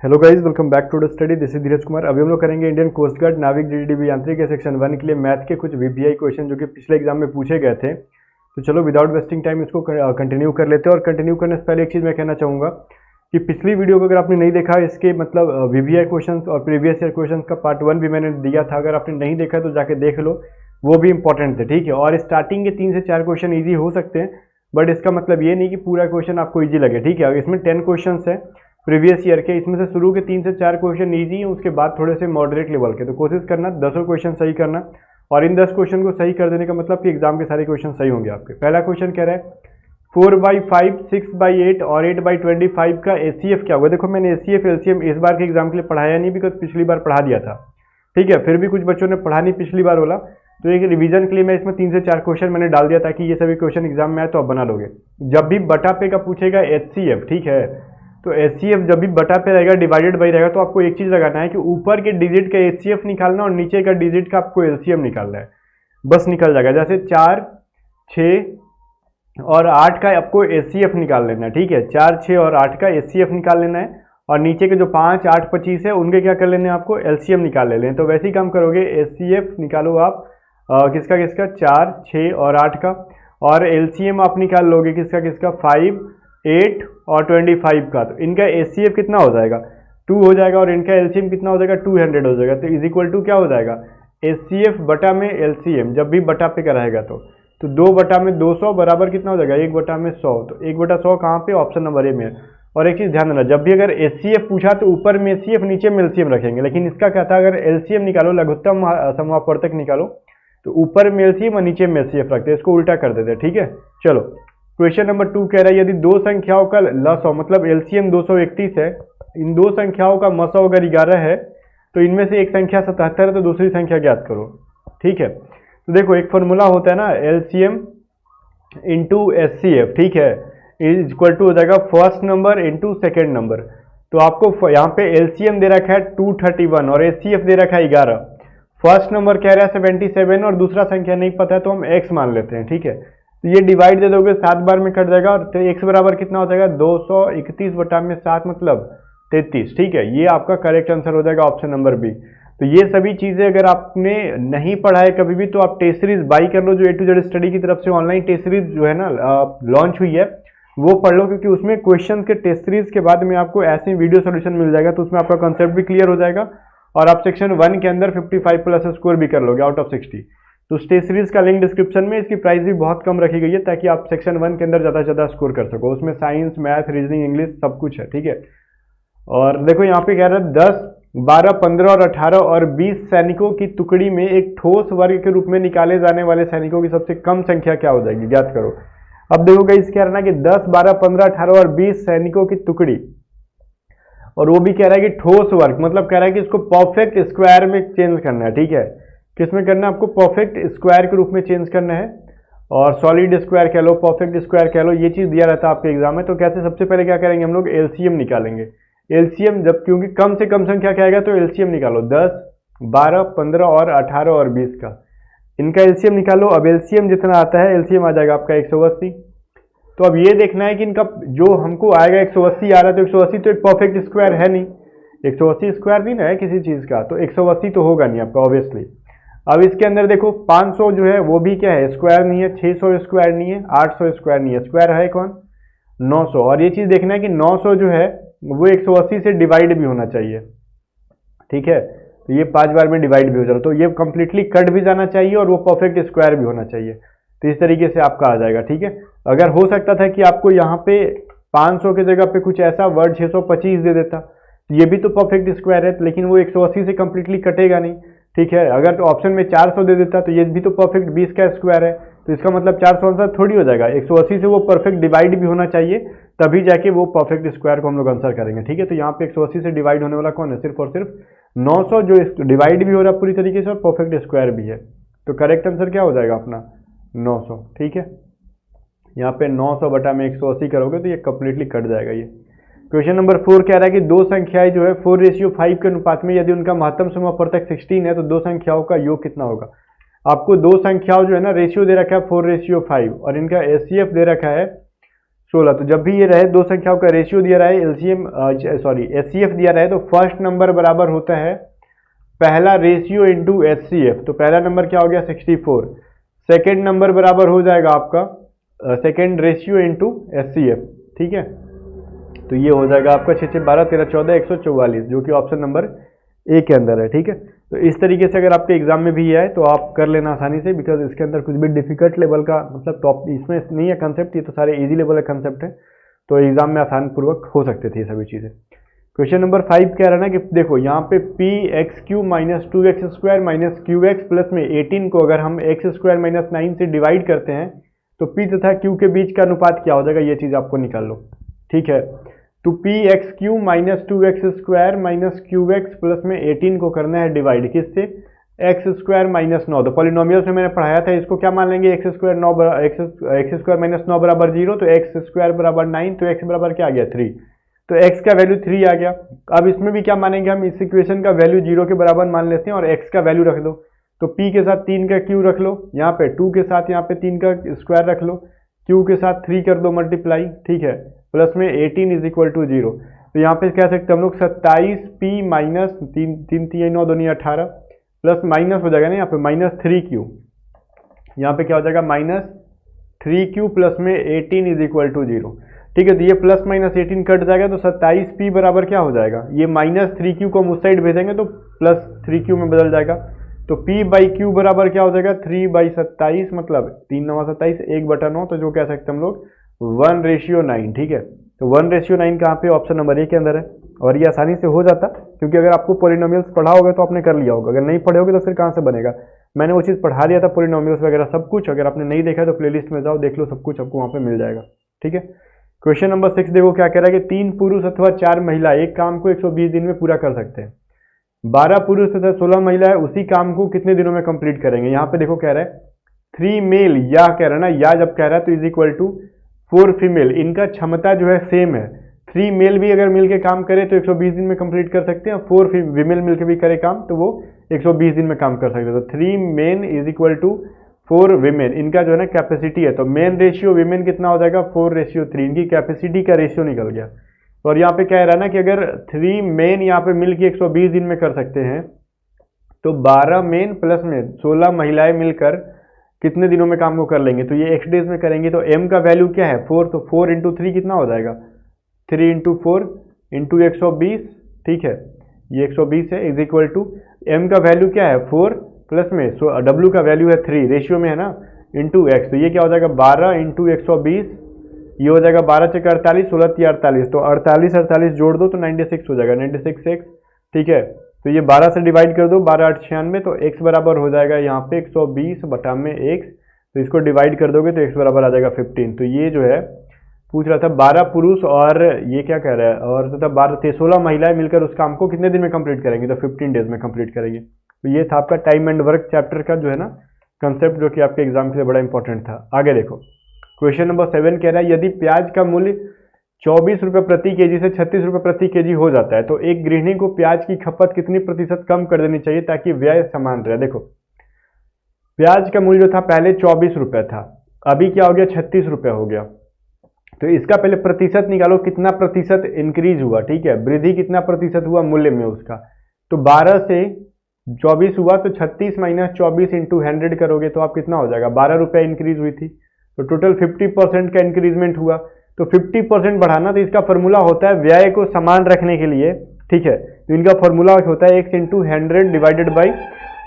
Hello guys, welcome back to the study. This is Dheeraj Kumar. अभी हम लोग करेंगे Indian coast guard Navik DDB Yantrik के सेक्शन 1 के लिए मैथ के कुछ वीपीआई क्वेश्चन जो कि पिछले एग्जाम में पूछे गए थे। तो चलो विदाउट वेस्टिंग टाइम इसको कंटिन्यू कर लेते हैं। और कंटिन्यू करने से पहले एक चीज़ मैं कहना चाहूँगा कि पिछली वीडियो को अगर आपने नहीं देखा, इसके मतलब वीपीआई क्वेश्चन और प्रीवियस ईयर क्वेश्चन का पार्ट 1 भी मैंने दिया था। अगर आपने नहीं देखा तो जाके देख लो, वो भी इंपॉर्टेंट थे, ठीक है। और स्टार्टिंग के 3 से 4 क्वेश्चन ईजी हो सकते हैं, बट इसका मतलब ये नहीं कि पूरा क्वेश्चन आपको ईजी लगे, ठीक है। इसमें 10 क्वेश्चन है प्रीवियस ईयर के, इसमें से शुरू के 3 से 4 क्वेश्चन ईजी हैं, उसके बाद थोड़े से मॉडरेट लेवल के। तो कोशिश करना 10 क्वेश्चन सही करना, और इन 10 क्वेश्चन को सही कर देने का मतलब कि एग्जाम के सारे क्वेश्चन सही होंगे आपके। पहला क्वेश्चन कह रहा है 4/5, 6/8 और 8/25 का एचसीएफ क्या होगा। देखो, मैंने एचसीएफ एलसीएम इस बार के एग्जाम के लिए पढ़ाया नहीं, बिकॉज पिछली बार पढ़ा दिया था, ठीक है। फिर भी कुछ बच्चों ने पढ़ा नहीं पिछली बार वाला, तो एक रिवीजन के लिए मैं इसमें 3 से 4 क्वेश्चन मैंने डाल दिया ताकि ये सभी क्वेश्चन एग्जाम में आए तो आप बना लोगे। जब भी बटा पे का पूछेगा एचसीएफ, ठीक है, तो एचसीएफ जब भी बटा पे रहेगा डिवाइडेड बाई रहेगा, तो आपको एक चीज लगाना है कि ऊपर के डिजिट का एचसीएफ निकालना और नीचे का डिजिट का आपको एलसीएम निकालना है, बस निकल जाएगा। जैसे 4, 6 और 8 का आपको एचसीएफ निकाल लेना है, ठीक है। 4, 6 और 8 का एचसीएफ निकाल लेना है, और नीचे के जो 5, 8, 25 है उनके क्या कर लेने हैं, आपको एलसीएम निकाल लेने हैं। तो वैसे ही काम करोगे, एचसीएफ निकालो आप किसका 4, 6 और 8 का, और एलसीएम आप निकाल लोगे किसका 5, 8 और 25 का। तो इनका एचसीएफ कितना हो जाएगा, 2 हो जाएगा, और इनका एलसीएम कितना हो जाएगा, 200 हो जाएगा। तो इज इक्वल टू क्या हो जाएगा, एचसीएफ बटा में एलसीएम, जब भी बटा पे का रहेगा तो 2 बटा में 200 बराबर कितना हो जाएगा, 1 बटा में 100। तो 1 बटा 100 कहाँ पे, ऑप्शन नंबर ए में है। और एक चीज़ ध्यान देना, जब भी अगर एचसीएफ पूछा तो ऊपर में एचसीएफ नीचे में एलसीएम रखेंगे, लेकिन इसका क्या था, अगर एलसीएम निकालो, लघुत्तम समवर्तक निकालो, तो ऊपर में एलसीएम और नीचे में एचसीएफ रखते हैं, इसको उल्टा कर देते हैं, ठीक है। चलो क्वेश्चन नंबर 2 कह रहा है यदि 2 संख्याओं का लसौ मतलब एलसीएम 231 है, इन 2 संख्याओं का मसौ अगर 11 है, तो इनमें से एक संख्या 77 है, तो दूसरी संख्या ज्ञात करो, ठीक है। तो देखो, एक फॉर्मूला होता है ना, एलसीएम इंटू एचसीएफ, ठीक है, इज इक्वल टू हो जाएगा first number into second number. तो आपको यहाँ पे एलसीएम दे रखा है 231 और एचसीएफ दे रखा है 11। फर्स्ट नंबर कह रहा है 77 और दूसरा संख्या नहीं पता है, तो हम एक्स मान लेते हैं, ठीक है। तो ये डिवाइड दे दोगे 7 बार में कट जाएगा, और तो एक्स बराबर कितना हो जाएगा, 231 बटा में 7 मतलब 33, ठीक है। ये आपका करेक्ट आंसर हो जाएगा, ऑप्शन नंबर बी। तो ये सभी चीजें अगर आपने नहीं पढ़ा है कभी भी, तो आप टेस्ट सीरीज बाई कर लो, जो ए टू जेड स्टडी की तरफ से ऑनलाइन टेस्ट सीरीज जो है ना लॉन्च हुई है, वो पढ़ लो, क्योंकि उसमें क्वेश्चन के टेस्ट सीरीज के बाद में आपको ऐसे वीडियो सोल्यूशन मिल जाएगा, तो उसमें आपका कंसेप्ट भी क्लियर हो जाएगा, और आप सेक्शन 1 के अंदर 55 प्लस स्कोर भी कर लोगे आउट ऑफ 60। तो टेस्ट सीरीज का लिंक डिस्क्रिप्शन में, इसकी प्राइस भी बहुत कम रखी गई है ताकि आप सेक्शन 1 के अंदर ज़्यादा से ज़्यादा स्कोर कर सको। उसमें साइंस, मैथ, रीजनिंग, इंग्लिश सब कुछ है, ठीक है। और देखो यहाँ पे कह रहा है 10, 12, 15 और 18 और 20 सैनिकों की टुकड़ी में एक ठोस वर्ग के रूप में निकाले जाने वाले सैनिकों की सबसे कम संख्या क्या हो जाएगी, ज्ञात करो। अब देखो गाइस, क्या रहना कि 10, 12, 15, 18 और 20 सैनिकों की टुकड़ी, और वो भी कह रहा है कि ठोस वर्ग, मतलब कह रहा है कि इसको परफेक्ट स्क्वायर में चेंज करना है, ठीक है। किसमें करना है, आपको परफेक्ट स्क्वायर के रूप में चेंज करना है, और सॉलिड स्क्वायर कह लो, परफेक्ट स्क्वायर कह लो, ये चीज दिया रहता है आपके एग्जाम में। तो कैसे, सबसे पहले क्या करेंगे हम लोग, एलसीएम निकालेंगे। एलसीएम जब, क्योंकि कम से कम संख्या क्या आएगा, तो एलसीएम निकालो, 10, 12, 15 और 18 और 20 का, इनका एलसीएम निकालो। अब एलसीएम जितना आता है, एलसीएम आ जाएगा आपका 180। तो अब ये देखना है कि इनका जो हमको आएगा 180 आ रहा है, तो 180 तो एक परफेक्ट स्क्वायर है नहीं, 180 स्क्वायर नहीं ना है किसी चीज का, तो 180 तो होगा नहीं आपका ऑब्वियसली। अब इसके अंदर देखो 500 जो है वो भी क्या है, स्क्वायर नहीं है, 600 स्क्वायर नहीं है, 800 स्क्वायर नहीं है, स्क्वायर है कौन, 900। और ये चीज देखना है कि 900 जो है वो 180 से डिवाइड भी होना चाहिए, ठीक है। तो ये 5 बार में डिवाइड भी हो जाए, तो ये कंप्लीटली कट भी जाना चाहिए, और वो परफेक्ट स्क्वायर भी होना चाहिए। तो इस तरीके से आपका आ जाएगा, ठीक है। अगर हो सकता था कि आपको यहाँ पे 500 के जगह पे कुछ ऐसा वर्ड 625 दे देता, तो ये भी तो परफेक्ट स्क्वायर है, लेकिन वो 180 से कंप्लीटली कटेगा नहीं, ठीक है। अगर तो ऑप्शन में 400 दे देता, तो ये भी तो परफेक्ट 20 का स्क्वायर है, तो इसका मतलब 400 आंसर थोड़ी हो जाएगा, 180 से वो परफेक्ट डिवाइड भी होना चाहिए, तभी जाके वो परफेक्ट स्क्वायर को हम लोग आंसर करेंगे, ठीक है। तो यहाँ पे 180 से डिवाइड होने वाला कौन है, सिर्फ और सिर्फ 900, जो डिवाइड भी हो रहा है पूरी तरीके से और परफेक्ट स्क्वायर भी है। तो करेक्ट आंसर क्या हो जाएगा अपना, 900, ठीक है। यहाँ पे 900 बटा में 180 करोगे तो ये कंप्लीटली कट जाएगा ये। क्वेश्चन नंबर 4 कह रहा है कि 2 संख्याएं जो है 4:5 के अनुपात में यदि उनका महत्तम समवर्तक 16 है, तो 2 संख्याओं का योग कितना होगा। आपको 2 संख्याओं जो है ना रेशियो दे रखा है 4:5, और इनका एचसीएफ दे रखा है 16। तो जब भी ये रहे दो संख्याओं का रेशियो दिया रहा है, एलसीएम सॉरी एचसीएफ दिया रहा है, तो फर्स्ट नंबर बराबर होता है पहला रेशियो इंटू एचसीएफ। तो पहला नंबर क्या हो गया 64, सेकेंड नंबर बराबर हो जाएगा आपका सेकेंड रेशियो इंटू एचसीएफ, ठीक है। तो ये हो जाएगा आपका 6 6 12 13 14 144, जो कि ऑप्शन नंबर ए के अंदर है, ठीक है। तो इस तरीके से अगर आपके एग्जाम में भी ये आए तो आप कर लेना आसानी से, बिकॉज इसके अंदर कुछ भी डिफिकल्ट लेवल का मतलब टॉप इसमें नहीं है कंसेप्ट, ये तो सारे इजी लेवल का कंसेप्ट है, तो एग्जाम में आसान पूर्वक हो सकते थे ये सभी चीज़ें। क्वेश्चन नंबर 5 कह रहा है ना कि देखो यहाँ पे P x Q minus 2x square minus Q x plus में 18 को अगर हम एक्स स्क्वायर माइनस 9 से डिवाइड करते हैं तो पी तथा क्यू के बीच का अनुपात क्या हो जाएगा, ये चीज़ आपको निकाल लो, ठीक है। तो P x Q minus 2x square minus Q x plus में 18 को करना है डिवाइड किससे, एक्स स्क्वायर माइनस 9। तो पॉलिनोमियल्स में मैंने पढ़ाया था, इसको क्या मान लेंगे, एक्स स्क्वायर माइनस 9 बराबर 0, तो एक्स स्क्वायर बराबर 9, तो एक्स बराबर क्या आ गया 3, तो x का वैल्यू 3 आ गया। अब इसमें भी क्या मानेंगे हम, इस इक्वेशन का वैल्यू 0 के बराबर मान लेते हैं और x का वैल्यू रख दो। तो p के साथ 3 का क्यू रख लो, यहाँ पे 2 के साथ यहाँ पे 3 का स्क्वायर रख लो, q के साथ 3 कर दो मल्टीप्लाई, ठीक है, प्लस में 18 इज इक्वल टू 0। तो यहाँ पे कह सकते हैं हम लोग 27p माइनस 3 3 9 2 18 प्लस माइनस हो जाएगा ना यहाँ पे माइनस 3q, यहाँ पे क्या हो जाएगा माइनस 3q प्लस में 18 इज इक्वल टू 0, ठीक है। तो ये प्लस माइनस 18 कट जाएगा, तो 27p बराबर क्या हो जाएगा, ये माइनस 3q को हम उस साइड भेजेंगे तो प्लस 3q में बदल जाएगा। तो p बाई क्यू बराबर क्या हो जाएगा 3/27, मतलब 3 9 27 1/9, तो जो कह सकते हैं हम लोग 1:9, ठीक है। तो 1:9 कहाँ पे, ऑप्शन नंबर ए के अंदर है। और ये आसानी से हो जाता, क्योंकि अगर आपको पॉलिनोमियल्स पढ़ा होगा तो आपने कर लिया होगा, अगर नहीं पढ़े होगे तो फिर कहाँ से बनेगा। मैंने वो चीज़ पढ़ा दिया था, पॉलिनोमियल्स वगैरह सब कुछ, अगर आपने नहीं देखा है तो प्लेलिस्ट में जाओ देख लो, सब कुछ आपको वहाँ पे मिल जाएगा, ठीक है। क्वेश्चन नंबर 6 देखो क्या कह रहा है कि 3 पुरुष अथवा 4 महिला एक काम को 120 दिन में पूरा कर सकते हैं। 12 पुरुष तथा 16 महिला उसी काम को कितने दिनों में कंप्लीट करेंगे। यहाँ पे देखो कह रहा है 3 मेल, या कह रहा है ना, या जब कह रहा है तो इज इक्वल टू 4 फीमेल, इनका क्षमता जो है सेम है। 3 मेल भी अगर मिलके काम करे तो 120 दिन में कंप्लीट कर सकते हैं, 4 फीमेल मिलके भी करे काम तो वो 120 दिन में काम कर सकते हैं। तो 3 men is equal to 4 women, इनका जो है ना कैपेसिटी है, तो मेन रेशियो वीमेन कितना हो जाएगा 4:3, इनकी कैपेसिटी का रेशियो निकल गया। और यहाँ पे कह रहा है ना कि अगर 3 मेन यहाँ पे मिलके 120 दिन में कर सकते हैं तो 12 मेन प्लस में 16 महिलाएं मिलकर कितने दिनों में काम को कर लेंगे, तो ये x डेज में करेंगे। तो m का वैल्यू क्या है 4, तो 4 × 3 कितना हो जाएगा 3 × 4 × 120, ठीक है, ये 120 है, इज इक्वल टू m का वैल्यू क्या है 4 प्लस में w का वैल्यू है 3, रेशियो में है ना, इंटू x, तो ये क्या हो जाएगा 12 × 120, ये हो जाएगा 12 × 48 16 × 48, तो 48 जोड़ दो तो 96 हो जाएगा, 96x, ठीक है। तो ये 12 से डिवाइड कर दो, 12 8 96, तो x बराबर हो जाएगा यहाँ पे 120 बटा में x, तो इसको डिवाइड कर दोगे तो x बराबर आ जाएगा 15। तो ये जो है पूछ रहा था 12 पुरुष और ये क्या कह रहा है, और तथा 16 महिलाएं मिलकर उस काम को कितने दिन में कंप्लीट करेंगी, तो 15 डेज में कंप्लीट करेंगी। तो ये था आपका टाइम एंड वर्क चैप्टर का जो है ना कंसेप्ट, जो कि आपके एग्जाम के लिए बड़ा इंपॉर्टेंट था। आगे देखो क्वेश्चन नंबर 7 कह रहा है यदि प्याज का मूल्य 24 रुपये प्रति केजी से 36 रुपये प्रति केजी हो जाता है तो एक गृहिणी को प्याज की खपत कितनी प्रतिशत कम कर देनी चाहिए ताकि व्यय समान रहे। देखो प्याज का मूल्य जो था पहले 24 रुपये था, अभी क्या हो गया 36 रुपये हो गया, तो इसका पहले प्रतिशत निकालो, कितना प्रतिशत इंक्रीज हुआ, ठीक है, वृद्धि कितना प्रतिशत हुआ मूल्य में उसका। तो 12 से 24 हुआ तो 36 माइनस 24 इंटू 100 करोगे तो आप कितना हो जाएगा 12 रुपये इंक्रीज हुई थी, तो टोटल 50% का इंक्रीजमेंट हुआ। तो 50% बढ़ाना, तो इसका फॉर्मूला होता है व्यय को समान रखने के लिए, ठीक है, तो इनका फॉर्मूला होता है x into 100 divided by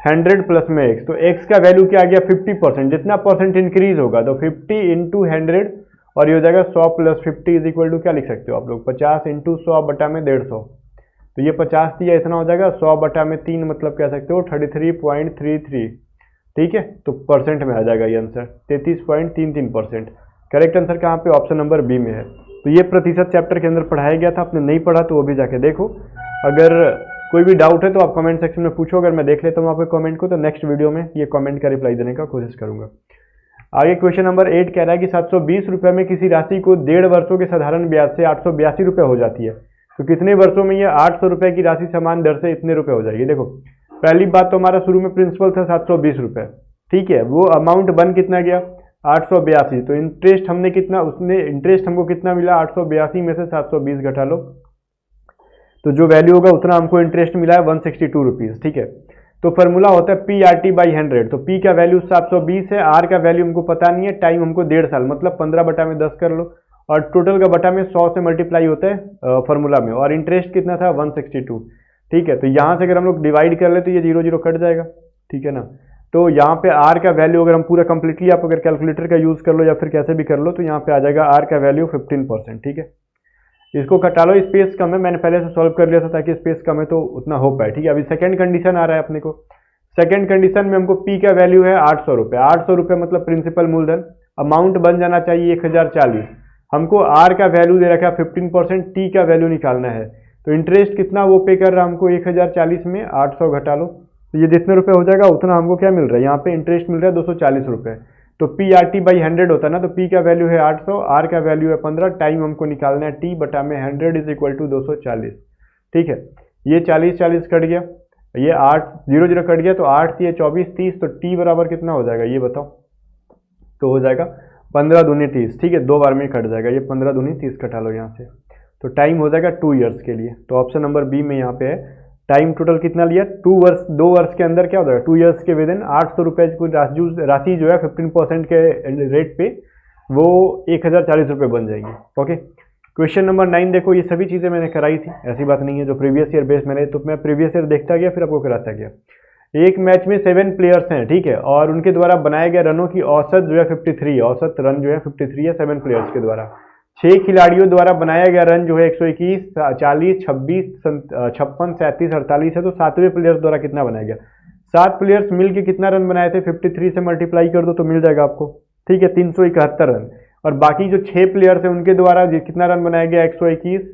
100 plus में x। तो x का वैल्यू क्या आ गया 50%, जितना परसेंट इंक्रीज होगा तो 50 इंटू 100, और ये हो जाएगा 100 प्लस 50 इज इक्वल टू क्या लिख सकते हो आप लोग 50 इंटू 100 बटा में 150, तो ये 50 दिया इतना हो जाएगा 100 बटा में 3, मतलब कह सकते हो 33.33, ठीक है। तो परसेंट में आ जाएगा ये आंसर 33.33%। करेक्ट आंसर कहाँ पे, ऑप्शन नंबर बी में है। तो ये प्रतिशत चैप्टर के अंदर पढ़ाया गया था, आपने नहीं पढ़ा तो वो भी जाके देखो। अगर कोई भी डाउट है तो आप कमेंट सेक्शन में पूछो, अगर मैं देख लेता हूँ आपके कमेंट को तो नेक्स्ट वीडियो में ये कमेंट का रिप्लाई देने का कोशिश करूंगा। आगे क्वेश्चन नंबर 8 कह रहा है कि 720 रुपये में किसी राशि को 1.5 वर्षों के साधारण ब्याज से 882 रुपये हो जाती है, तो कितने वर्षों में ये 800 रुपये की राशि समान दर से इतने रुपये हो जाएगी। देखो पहली बात तो हमारा शुरू में प्रिंसिपल था 720 रुपये, ठीक है, वो अमाउंट बन कितना गया 882, तो इंटरेस्ट हमने कितना, उसने इंटरेस्ट हमको कितना मिला, 882 में से 720 घटा लो, तो जो वैल्यू होगा उतना हमको इंटरेस्ट मिला है 162 रुपीज़। ठीक है, तो फॉर्मूला होता है पी आर टी बाई 100। तो पी का वैल्यू 720 है, आर का वैल्यू हमको पता नहीं है, टाइम हमको 1.5 साल, मतलब 15 बटा में 10 कर लो, और टोटल का बटा में 100 से मल्टीप्लाई होता है फॉर्मूला में, और इंटरेस्ट कितना था 162। ठीक है, तो यहाँ से अगर हम लोग डिवाइड कर ले तो ये 0 0 कट जाएगा। ठीक है ना, तो यहाँ पे आर का वैल्यू अगर हम पूरा कंप्लीटली आप अगर कैलकुलेटर का यूज़ कर लो या फिर कैसे भी कर लो, तो यहाँ पे आ जाएगा आर का वैल्यू 15%। ठीक है, इसको कटा लो, स्पेस कम है, मैंने पहले से सॉल्व कर लिया था ताकि स्पेस कम है तो उतना हो पाए। ठीक है, अभी सेकंड कंडीशन आ रहा है अपने को। सेकंड कंडीशन में हमको पी का वैल्यू है 800 रुपये, 800 रुपये मतलब प्रिंसिपल मूलधन, अमाउंट बन जाना चाहिए 1040। हमको आर का वैल्यू दे रखा है 15%, टी का वैल्यू निकालना है, तो इंटरेस्ट कितना वो पे कर रहा है हमको 1040 में 800 घटा लो, तो ये जितने रुपये हो जाएगा उतना हमको क्या मिल रहा है, यहाँ पे इंटरेस्ट मिल रहा है 240 रुपये। तो पी आर टी बाई 100 होता है ना, तो पी का वैल्यू है 800, आर का वैल्यू है 15, टाइम हमको निकालना है टी बटा में 100 इज इक्वल टू 240। ठीक है, ये 40 40 कट गया, ये 8 0 0 कट गया, तो 8 ये 24 30, तो टी बराबर कितना हो जाएगा ये बताओ, तो हो जाएगा 15 दूनी 30। ठीक है, दो बार में कट जाएगा, ये 15 दूनी 30 कटा लो यहाँ से, तो टाइम हो जाएगा 2 ईयर्स के लिए। तो ऑप्शन नंबर बी में यहाँ पे है, टाइम टोटल कितना लिया 2 वर्ष, 2 वर्ष के अंदर क्या हो जाएगा 2 ईयर्स के विद इन 800 रुपये की राशि जो है 15% के रेट पे वो 1040 रुपये बन जाएंगे। ओके, क्वेश्चन नंबर 9 देखो, ये सभी चीज़ें मैंने कराई थी, ऐसी बात नहीं है, जो प्रीवियस ईयर बेस मैंने, तो मैं प्रीवियस ईयर देखता गया फिर आपको कराता गया। एक मैच में 7 प्लेयर्स हैं, ठीक है, और उनके द्वारा बनाए गए रनों की औसत जो है 53, औसत रन जो है 53 है 7 प्लेयर्स के द्वारा। 6 खिलाड़ियों द्वारा बनाया गया रन जो है 121, 40, 26, 56, 37, 48 है, तो 7वें प्लेयर्स द्वारा कितना बनाया गया। 7 प्लेयर्स मिलकर कितना रन बनाए थे, 53 से मल्टीप्लाई कर दो तो मिल जाएगा आपको। ठीक है, 371 रन, और बाकी जो 6 प्लेयर्स हैं उनके द्वारा कितना रन बनाया गया, 121,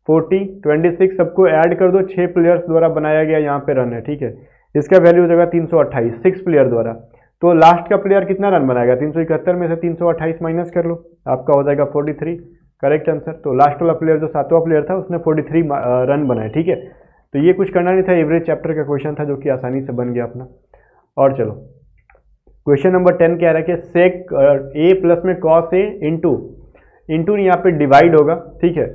40, 26, सबको ऐड कर दो, 6 प्लेयर्स द्वारा बनाया गया यहाँ पे रन है। ठीक है, इसका वैल्यू हो जाएगा 328, 6 प्लेयर द्वारा। तो लास्ट का प्लेयर कितना रन बनाएगा, 371 में से 328 माइनस कर लो, आपका हो जाएगा 43, करेक्ट आंसर। तो लास्ट वाला प्लेयर जो 7वां प्लेयर था उसने 43 रन बनाए। ठीक है, तो ये कुछ करना नहीं था, एवरेज चैप्टर का क्वेश्चन था जो कि आसानी से बन गया अपना। और चलो क्वेश्चन नंबर 10 कह रहा है कि सेक ए प्लस में कॉस ए इंटू यहाँ पे डिवाइड होगा। ठीक है,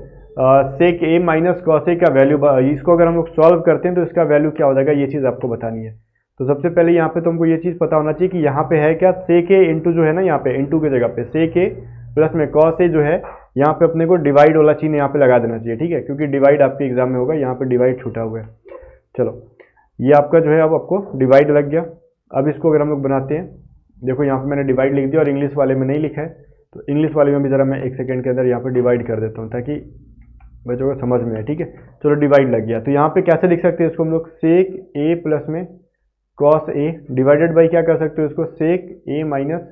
सेक ए माइनस कॉस ए का वैल्यू, इसको अगर हम लोग सॉल्व करते हैं तो इसका वैल्यू क्या हो जाएगा, ये चीज़ आपको बतानी है। तो सबसे पहले यहाँ पे तुमको ये चीज़ पता होना चाहिए कि यहाँ पे है क्या, सेक ए इंटू जो है ना, यहाँ पे इंटू की जगह पे सेक ए प्लस में कॉस ए जो है, यहाँ पे अपने को डिवाइड वाला चिन्ह यहाँ पे लगा देना चाहिए। ठीक है, क्योंकि डिवाइड आपके एग्जाम में होगा, यहाँ पे डिवाइड छूटा हुआ है। चलो ये आपका जो है अब आपको डिवाइड लग गया। अब इसको अगर हम लोग बनाते हैं, देखो यहाँ पे मैंने डिवाइड लिख दिया और इंग्लिश वाले में नहीं लिखा है, तो इंग्लिश वाले में भी ज़रा मैं 1 सेकेंड के अंदर यहाँ पे डिवाइड कर देता हूँ ताकि बच्चों को समझ में आए। ठीक है, चलो डिवाइड लग गया। तो यहाँ पे कैसे लिख सकते हैं इसको हम लोग, सेक ए प्लस में कॉस ए डिवाइडेड बाई क्या कर सकते हो इसको, सेक ए माइनस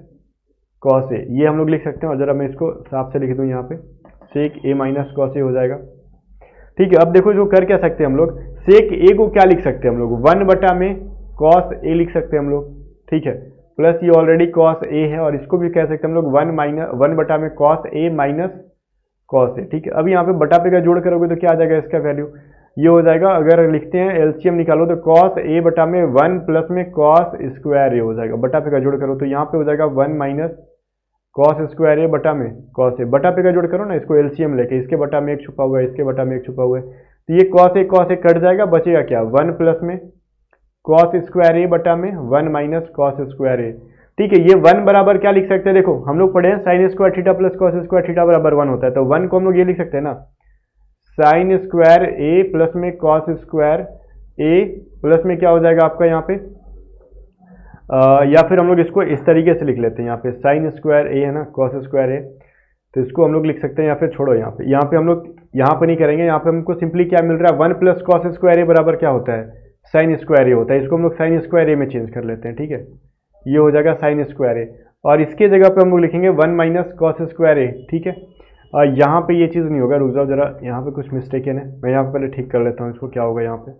कॉस ए, ये हम लोग लिख सकते हैं। और ज़रा मैं इसको साफ से लिख दूँ यहाँ पे, सेक ए माइनस कॉस ए हो जाएगा। ठीक है, अब देखो इसको कर क्या सकते हैं हम लोग, सेक ए को क्या लिख सकते हैं हम लोग, 1 बटा में कॉस ए लिख सकते हैं हम लोग। ठीक है, प्लस ये ऑलरेडी कॉस ए है, और इसको भी कह सकते हैं हम लोग 1 बटा में cos A minus cos A. ठीक है, अब यहाँ पे बटा पे का जोड़ करोगे तो क्या आ जाएगा इसका वैल्यू, ये हो जाएगा, अगर लिखते हैं एलसीएम निकालो तो कॉस ए बटा में 1 प्लस में कॉस स्क्वायर ए हो जाएगा, बटा पे का जोड़ करो तो यहाँ पे हो जाएगा 1 माइनस कॉस स्क्वायर ए बटा में कॉस ए, बटा पे का जोड़ करो ना, इसको एलसीएम लेके, इसके बटा में 1 छुपा हुआ है, इसके बटा में 1 छुपा हुआ है, तो ये कॉस ए कट जाएगा, बचेगा क्या, 1 प्लस में कॉस स्क्वायर ए बटा में 1 माइनस कॉस स्क्वायर ए। ठीक है, ये 1 बराबर क्या लिख सकते हैं, देखो हम लोग पढ़े हैं sine square theta plus cos square theta बराबर 1 होता है, तो 1 को हम लोग ये लिख सकते हैं ना, साइन स्क्वायर ए प्लस में कॉस स्क्वायर ए प्लस में क्या हो जाएगा आपका यहाँ पे, या फिर हम लोग इसको इस तरीके से लिख लेते हैं, यहाँ पे साइन स्क्वायर ए है ना, कॉस स्क्वायर ए, तो इसको हम लोग लिख सकते हैं, या फिर छोड़ो यहाँ पे हम लोग यहाँ पे नहीं करेंगे, यहाँ पे हमको सिंपली क्या मिल रहा है, 1 प्लस कॉस स्क्वायर ए बराबर क्या होता है, साइन स्क्वायर ए होता है, इसको हम लोग साइन स्क्वायर ए में चेंज कर लेते हैं। ठीक है, ये हो जाएगा साइन स्क्वायर ए, और इसके जगह पे हम लोग लिखेंगे 1 माइनस कॉस स्क्वायर ए। ठीक है, और यहाँ पे ये चीज़ नहीं होगा, रुक जाओ जरा, यहाँ पे कुछ मिस्टेक है ना, मैं यहाँ पे पहले ठीक कर लेता हूँ इसको, क्या होगा यहाँ पे,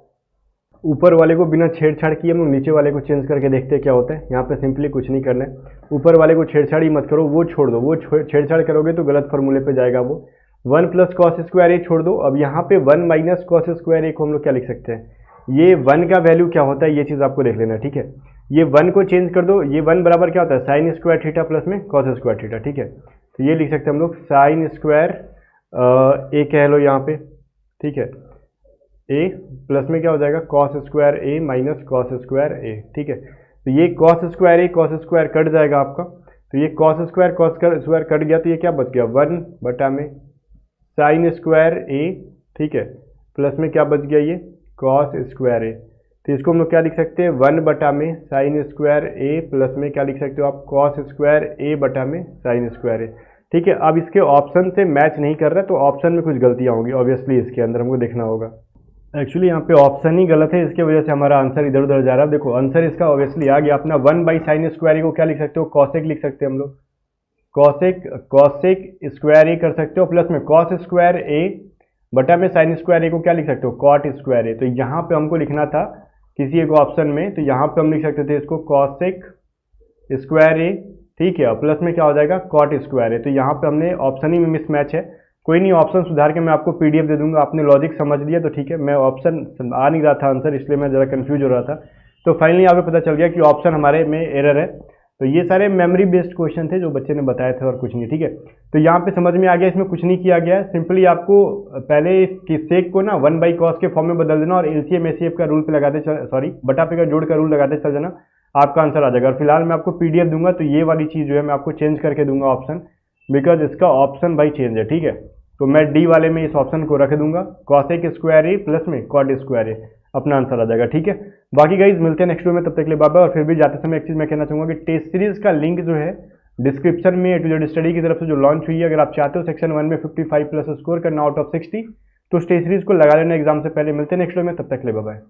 ऊपर वाले को बिना छेड़छाड़ किए हम लोग नीचे वाले को चेंज करके देखते हैं क्या होता है। यहाँ पे सिंपली कुछ नहीं करना है, ऊपर वाले को छेड़छाड़ ही मत करो, वो छोड़ दो, वो छेड़छाड़ करोगे तो गलत फॉर्मूले पे जाएगा वो। 1 प्लस कॉस स्क्वायर ए छोड़ दो, अब यहाँ पे 1 माइनस कॉस स्क्वायर ए को हम लोग क्या लिख सकते हैं, ये 1 का वैल्यू क्या होता है ये चीज़ आपको देख लेना है। ठीक है, ये 1 को चेंज कर दो, ये 1 बराबर क्या होता है साइन स्क्वायर थीटा प्लस में कॉस स्क्वायर थीटा, ठीक है। तो ये लिख सकते हैं हम लोग साइन स्क्वायर ए कह लो यहाँ पे, ठीक है, ए प्लस में क्या हो जाएगा कॉस स्क्वायर ए माइनस कॉस स्क्वायर ए, ठीक है। तो ये कॉस स्क्वायर ए कॉस स्क्वायर कट जाएगा आपका, तो ये कॉस स्क्वायर कट गया, तो ये क्या बच गया 1 बटा में साइन स्क्वायर ए, ठीक है, प्लस में क्या बच गया ये कॉस स्क्वायर ए। तो इसको हम लोग क्या लिख सकते हैं 1 बटा में साइन स्क्वायर ए प्लस में क्या लिख सकते हो आप कॉस स्क्वायर ए बटा में साइन स्क्वायर ए, ठीक है। अब इसके ऑप्शन से मैच नहीं कर रहा है तो ऑप्शन में कुछ गलतियाँ होंगी ऑब्वियसली, इसके अंदर हमको देखना होगा। एक्चुअली यहाँ पे ऑप्शन ही गलत है, इसके वजह से हमारा आंसर इधर उधर जा रहा है। देखो आंसर इसका ऑब्वियसली आ गया अपना 1 बाई साइन स्क्वायर ए को क्या लिख सकते हो कॉसेक लिख सकते हैं हम लोग, कॉसेक स्क्वायर ए कर सकते हो प्लस में कॉस स्क्वायर ए बटा में साइन स्क्वायर ए को क्या लिख सकते हो कॉट स्क्वायर ए। तो यहाँ पे हमको लिखना था किसी एक ऑप्शन में, तो यहाँ पे हम लिख सकते थे इसको कॉसेक स्क्वायर ए, ठीक है, और प्लस में क्या हो जाएगा कॉट स्क्वायर ए। तो यहाँ पे हमने ऑप्शन ही में मिसमैच है, कोई नहीं ऑप्शन सुधार के मैं आपको पीडीएफ दे दूंगा, आपने लॉजिक समझ लिया तो ठीक है। मैं ऑप्शन आ नहीं रहा था आंसर, इसलिए मैं ज़रा कंफ्यूज हो रहा था। तो फाइनली यहाँ पे पता चल गया कि ऑप्शन हमारे में एरर है। तो ये सारे मेमोरी बेस्ड क्वेश्चन थे जो बच्चे ने बताए थे और कुछ नहीं, ठीक है। तो यहाँ पे समझ में आ गया, इसमें कुछ नहीं किया गया है, सिंपली आपको पहले सेक को ना 1 बाई कॉस के फॉर्म में बदल देना और एलसीएम एचसीएफ का रूल पे लगाते सॉरी बटा पे का जोड़ का रूल लगाते चल जाना, आपका आंसर आ जाएगा। और फिलहाल मैं आपको पीडीएफ दूंगा तो ये वाली चीज़ जो है मैं आपको चेंज करके दूंगा ऑप्शन, बिकॉज इसका ऑप्शन बाई चेंज है, ठीक है। तो मैं डी वाले में इस ऑप्शन को रख दूंगा कॉसेक स्क्वायर ए प्लस में कॉट स्क्वायर ए, अपना आंसर आ जाएगा, ठीक है। बाकी गाइज मिलते हैं नेक्स्ट वीडियो में, तब तक के लिए बाय बाय। और फिर भी जाते समय एक चीज़ मैं कहना चाहूँगा कि टेस्ट सीरीज का लिंक जो है डिस्क्रिप्शन में A to Z स्टडी की तरफ से जो लॉन्च हुई है, अगर आप चाहते हो सेक्शन 1 में 55 प्लस स्कोर करना आउट ऑफ 60 तो टेस्ट सीरीज को लगा लेना एग्जाम से पहले। मिलते हैं नेक्स्ट वीडियो में, तब तक के लिए बाय बाय।